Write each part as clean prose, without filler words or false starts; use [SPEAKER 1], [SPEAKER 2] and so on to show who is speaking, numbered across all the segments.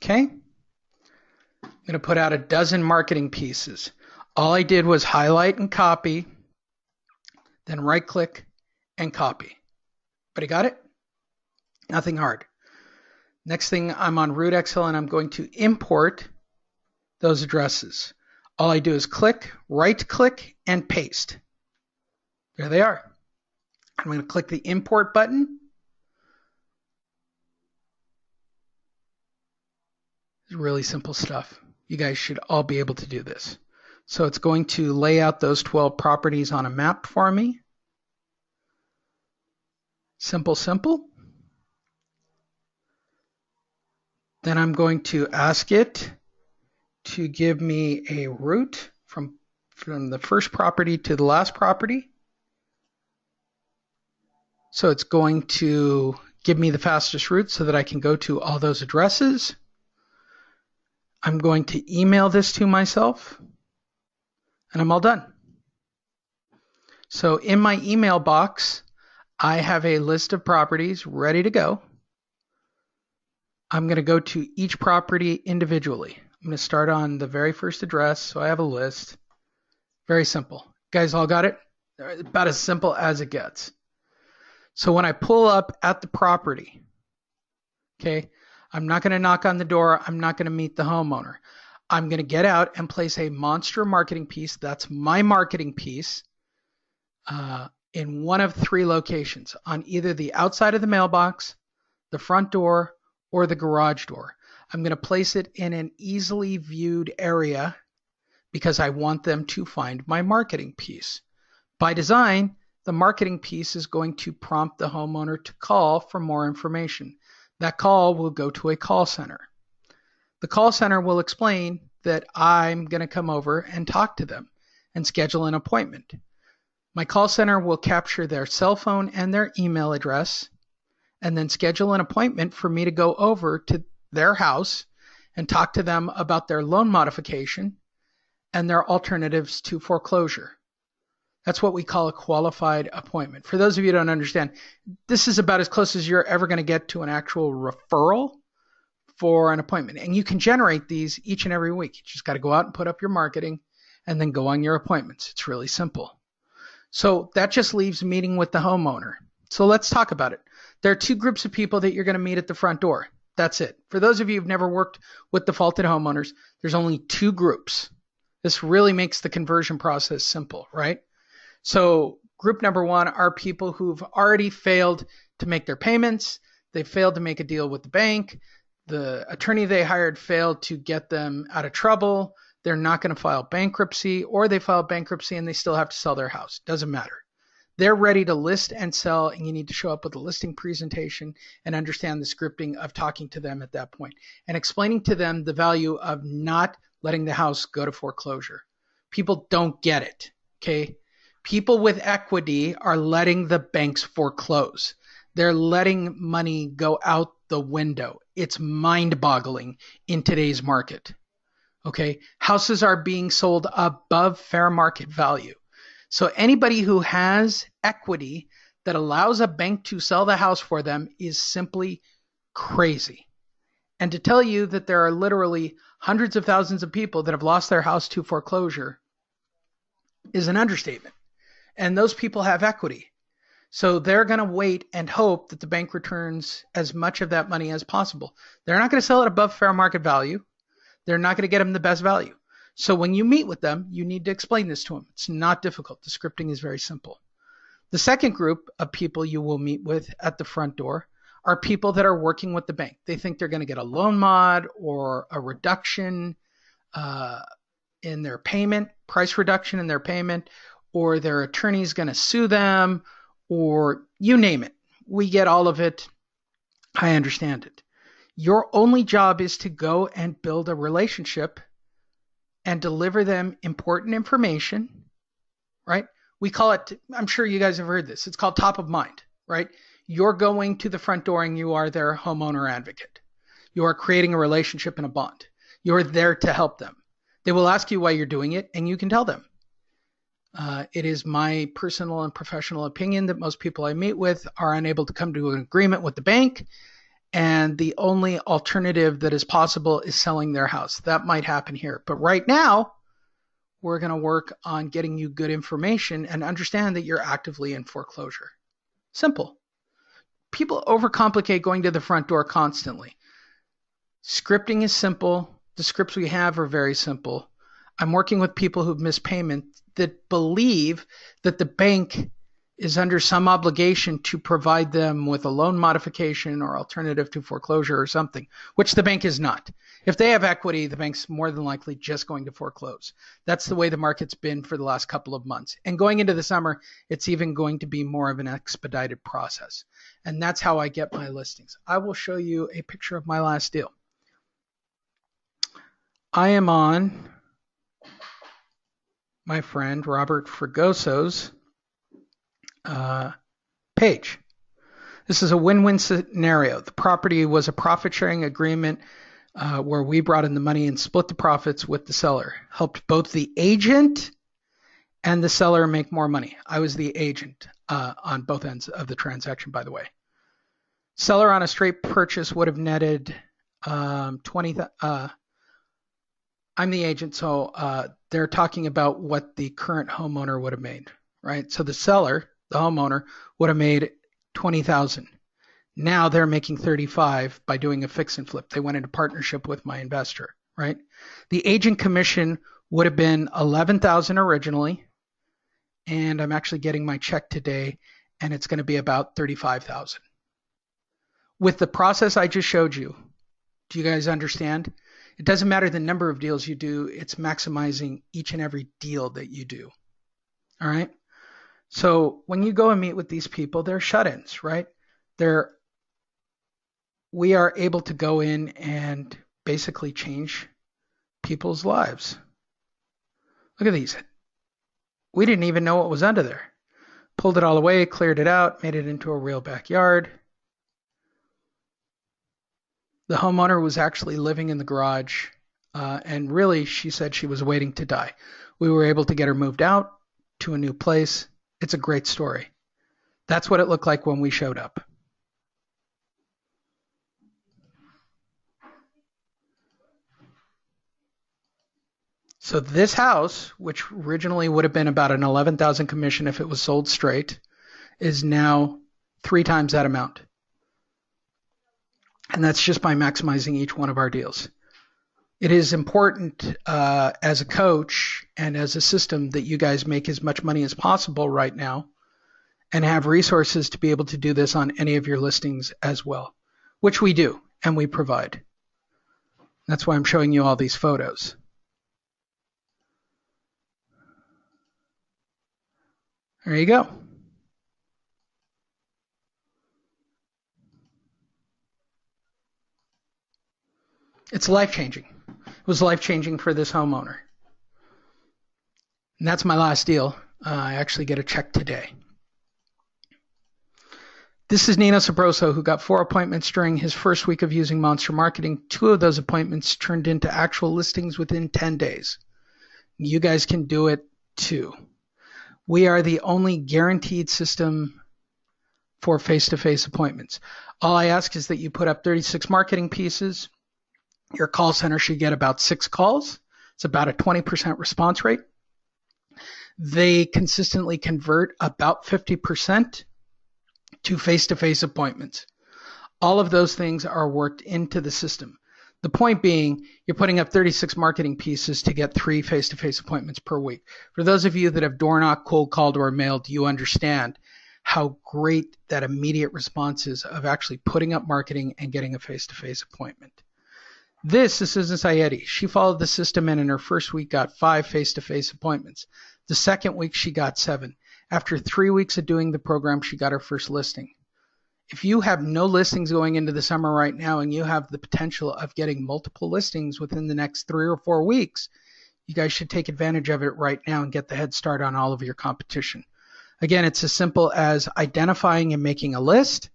[SPEAKER 1] Okay. I'm going to put out a dozen marketing pieces. All I did was highlight and copy, then right click and copy. But I got it? Nothing hard. Next thing, I'm on Root Excel and I'm going to import those addresses. All I do is click, right click, and paste. There they are. I'm going to click the import button. It's really simple stuff. You guys should all be able to do this. So it's going to lay out those 12 properties on a map for me. Simple, simple. Then I'm going to ask it to give me a route from the first property to the last property. So it's going to give me the fastest route so that I can go to all those addresses. I'm going to email this to myself, and I'm all done. So in my email box, I have a list of properties ready to go. I'm going to go to each property individually. I'm going to start on the very first address, so I have a list. Very simple. You guys all got it? About as simple as it gets. So when I pull up at the property, okay, I'm not going to knock on the door. I'm not going to meet the homeowner. I'm going to get out and place a monster marketing piece. That's my marketing piece in one of 3 locations, on either the outside of the mailbox, the front door, or the garage door. I'm going to place it in an easily viewed area because I want them to find my marketing piece. By design, the marketing piece is going to prompt the homeowner to call for more information. That call will go to a call center. The call center will explain that I'm going to come over and talk to them and schedule an appointment. My call center will capture their cell phone and their email address and then schedule an appointment for me to go over to their house and talk to them about their loan modification and their alternatives to foreclosure. That's what we call a qualified appointment. For those of you who don't understand, this is about as close as you're ever going to get to an actual referral for an appointment. And you can generate these each and every week. You just got to go out and put up your marketing and then go on your appointments. It's really simple. So that just leaves meeting with the homeowner. So let's talk about it. There are 2 groups of people that you're going to meet at the front door. That's it. For those of you who've never worked with defaulted homeowners, there's only 2 groups. This really makes the conversion process simple, right? So group number 1 are people who've already failed to make their payments. They failed to make a deal with the bank. The attorney they hired failed to get them out of trouble. They're not going to file bankruptcy, or they file bankruptcy and they still have to sell their house. Doesn't matter. They're ready to list and sell, and you need to show up with a listing presentation and understand the scripting of talking to them at that point and explaining to them the value of not letting the house go to foreclosure. People don't get it, okay? People with equity are letting the banks foreclose. They're letting money go out the window. It's mind-boggling in today's market. Okay, houses are being sold above fair market value. So anybody who has equity that allows a bank to sell the house for them is simply crazy. And to tell you that there are literally hundreds of thousands of people that have lost their house to foreclosure is an understatement. And those people have equity. So they're going to wait and hope that the bank returns as much of that money as possible. They're not going to sell it above fair market value. They're not going to get them the best value. So when you meet with them, you need to explain this to them. It's not difficult. The scripting is very simple. The second group of people you will meet with at the front door are people that are working with the bank. They think they're going to get a loan mod or a reduction in their payment, price reduction in their payment, or their attorney's going to sue them, or you name it. We get all of it. I understand it. Your only job is to go and build a relationship and deliver them important information, right? We call it, I'm sure you guys have heard this, it's called top of mind, right? You're going to the front door and you are their homeowner advocate. You are creating a relationship and a bond. You're there to help them. They will ask you why you're doing it, and you can tell them. It is my personal and professional opinion that most people I meet with are unable to come to an agreement with the bank, and the only alternative that is possible is selling their house. That might happen here. But right now, we're going to work on getting you good information and understand that you're actively in foreclosure. Simple. People overcomplicate going to the front door constantly. Scripting is simple. The scripts we have are very simple. I'm working with people who've missed payment that believe that the bank is under some obligation to provide them with a loan modification or alternative to foreclosure or something, which the bank is not. If they have equity, the bank's more than likely just going to foreclose. That's the way the market's been for the last couple of months. And going into the summer, it's even going to be more of an expedited process. And that's how I get my listings. I will show you a picture of my last deal. I am on my friend Robert Fregoso's page. This is a win-win scenario. The property was a profit-sharing agreement where we brought in the money and split the profits with the seller. Helped both the agent and the seller make more money. I was the agent on both ends of the transaction, by the way. Seller on a straight purchase would have netted 20. I'm the agent, so they're talking about what the current homeowner would have made, right? So the seller, the homeowner, would have made $20,000. Now they're making $35,000 by doing a fix and flip. They went into partnership with my investor, right? The agent commission would have been $11,000 originally, and I'm actually getting my check today, and it's going to be about $35,000. With the process I just showed you, do you guys understand? It doesn't matter the number of deals you do, it's maximizing each and every deal that you do. All right? So when you go and meet with these people, they're shut-ins, right? We are able to go in and basically change people's lives. Look at these. We didn't even know what was under there. Pulled it all away, cleared it out, made it into a real backyard. The homeowner was actually living in the garage, and really, she said she was waiting to die. We were able to get her moved out to a new place. It's a great story. That's what it looked like when we showed up. So this house, which originally would have been about an $11,000 commission if it was sold straight, is now 3 times that amount. And that's just by maximizing each one of our deals. It is important as a coach and as a system that you guys make as much money as possible right now and have resources to be able to do this on any of your listings as well, which we do and we provide. That's why I'm showing you all these photos. There you go. It's life-changing. It was life-changing for this homeowner. And that's my last deal. I actually get a check today. This is Nino Sabroso, who got 4 appointments during his first week of using Monster Marketing. 2 of those appointments turned into actual listings within 10 days. You guys can do it too. We are the only guaranteed system for face-to-face appointments. All I ask is that you put up 36 marketing pieces. Your call center should get about 6 calls. It's about a 20% response rate. They consistently convert about 50% to face-to-face appointments. All of those things are worked into the system. The point being, you're putting up 36 marketing pieces to get 3 face-to-face appointments per week. For those of you that have door knocked, cold called, or mailed, you understand how great that immediate response is of actually putting up marketing and getting a face-to-face appointment. This is Susan Sayedi. She followed the system and in her first week got 5 face-to-face appointments. The second week she got 7. After 3 weeks of doing the program, she got her first listing. If you have no listings going into the summer right now and you have the potential of getting multiple listings within the next 3 or 4 weeks, you guys should take advantage of it right now and get the head start on all of your competition. Again, it's as simple as identifying and making a list.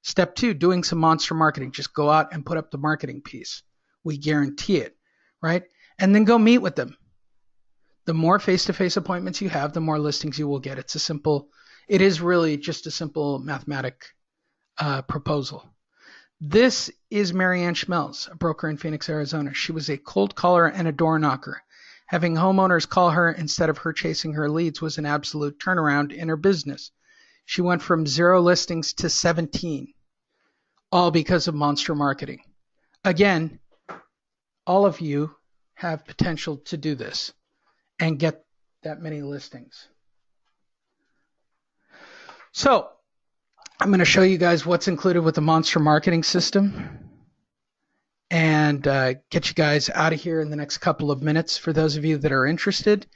[SPEAKER 1] Step 2, doing some monster marketing. Just go out and put up the marketing piece. We guarantee it, right? And then go meet with them. The more face-to-face appointments you have, the more listings you will get. It is really just a simple mathematic proposal. This is Marianne Schmelz, a broker in Phoenix, Arizona. She was a cold caller and a door knocker. Having homeowners call her instead of her chasing her leads was an absolute turnaround in her business. She went from 0 listings to 17, all because of monster marketing. Again, all of you have potential to do this and get that many listings. So I'm going to show you guys what's included with the monster marketing system and get you guys out of here in the next couple of minutes. For those of you that are interested,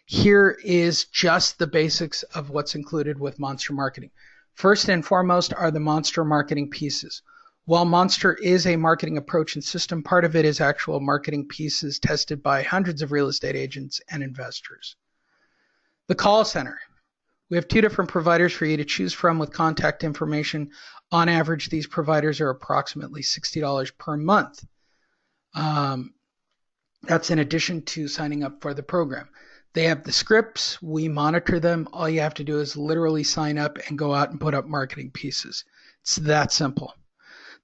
[SPEAKER 1] here is just the basics of what's included with monster marketing. First and foremost are the monster marketing pieces. While monster is a marketing approach and system, part of it is actual marketing pieces tested by hundreds of real estate agents and investors. The call center. We have 2 different providers for you to choose from with contact information. On average, these providers are approximately $60 per month. That's in addition to signing up for the program. They have the scripts. We monitor them. All you have to do is literally sign up and go out and put up marketing pieces. It's that simple.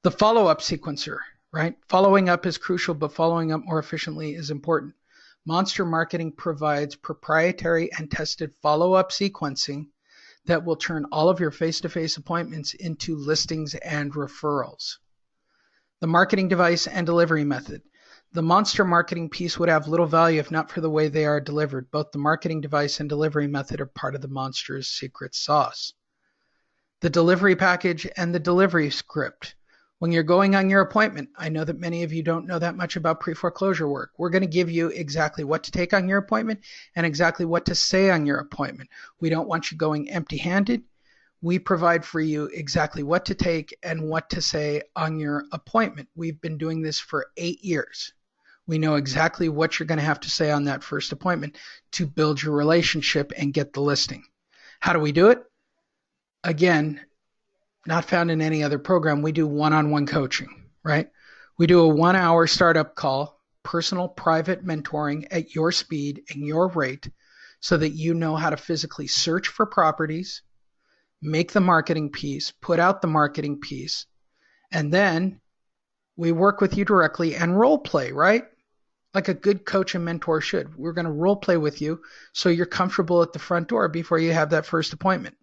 [SPEAKER 1] The follow-up sequencer, right? Following up is crucial, but following up more efficiently is important. Monster Marketing provides proprietary and tested follow-up sequencing that will turn all of your face-to-face appointments into listings and referrals. The marketing device and delivery method. The monster marketing piece would have little value if not for the way they are delivered. Both the marketing device and delivery method are part of the monster's secret sauce. The delivery package and the delivery script. When you're going on your appointment, I know that many of you don't know that much about pre-foreclosure work. We're going to give you exactly what to take on your appointment and exactly what to say on your appointment. We don't want you going empty-handed. We provide for you exactly what to take and what to say on your appointment. We've been doing this for 8 years. We know exactly what you're going to have to say on that first appointment to build your relationship and get the listing. How do we do it? Again, not found in any other program. We do one-on-one coaching, right? We do a 1-hour startup call, personal private mentoring at your speed and your rate so that you know how to physically search for properties, make the marketing piece, put out the marketing piece, and then we work with you directly and role play, right? Like a good coach and mentor should. We're going to role play with you so you're comfortable at the front door before you have that first appointment.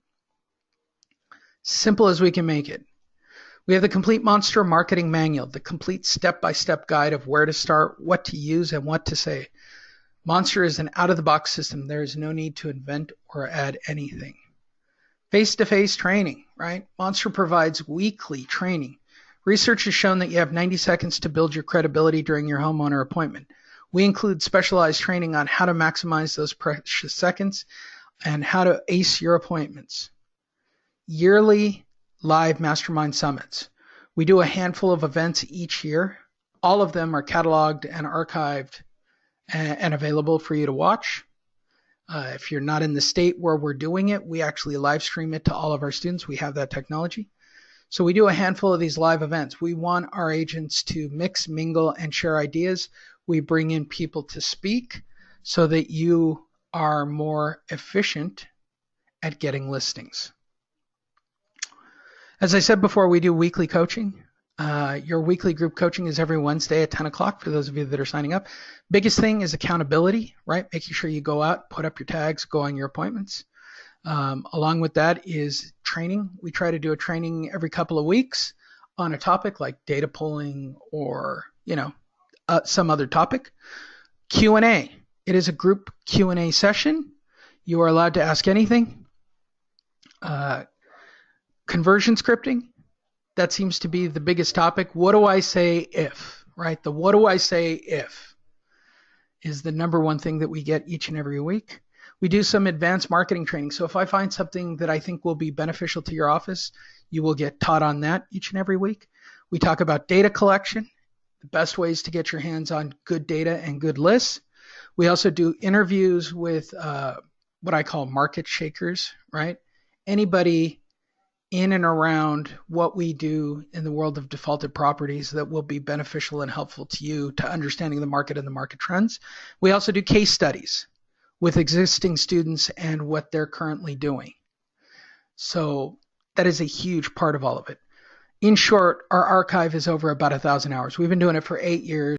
[SPEAKER 1] Simple as we can make it. We have the complete monster marketing manual, the complete step-by-step guide of where to start, what to use, and what to say. Monster is an out-of-the-box system. There is no need to invent or add anything. Face-to-face training, right? Monster provides weekly training. Research has shown that you have 90 seconds to build your credibility during your homeowner appointment. We include specialized training on how to maximize those precious seconds and how to ace your appointments. Yearly live mastermind summits. We do a handful of events each year. All of them are cataloged and archived and available for you to watch. If you're not in the state where we're doing it, we actually live stream it to all of our students. We have that technology. So we do a handful of these live events. We want our agents to mix, mingle, and share ideas. We bring in people to speak so that you are more efficient at getting listings. As I said before, we do weekly coaching. Your weekly group coaching is every Wednesday at 10 o'clock for those of you that are signing up. Biggest thing is accountability, right? Making sure you go out, put up your tags, go on your appointments. Along with that is training. We try to do a training every couple of weeks on a topic like data pulling or, some other topic. Q&A. It is a group Q&A session. You are allowed to ask anything. Conversion scripting. That seems to be the biggest topic. What do I say if, right? The what do I say if is the number one thing that we get each and every week. We do some advanced marketing training. So if I find something that I think will be beneficial to your office, you will get taught on that each and every week. We talk about data collection, the best ways to get your hands on good data and good lists. We also do interviews with what I call market shakers, right? Anybody in and around what we do in the world of defaulted properties that will be beneficial and helpful to you to understanding the market and the market trends. We also do case studies with existing students and what they're currently doing. So that is a huge part of all of it. In short, our archive is over about 1,000 hours. We've been doing it for 8 years.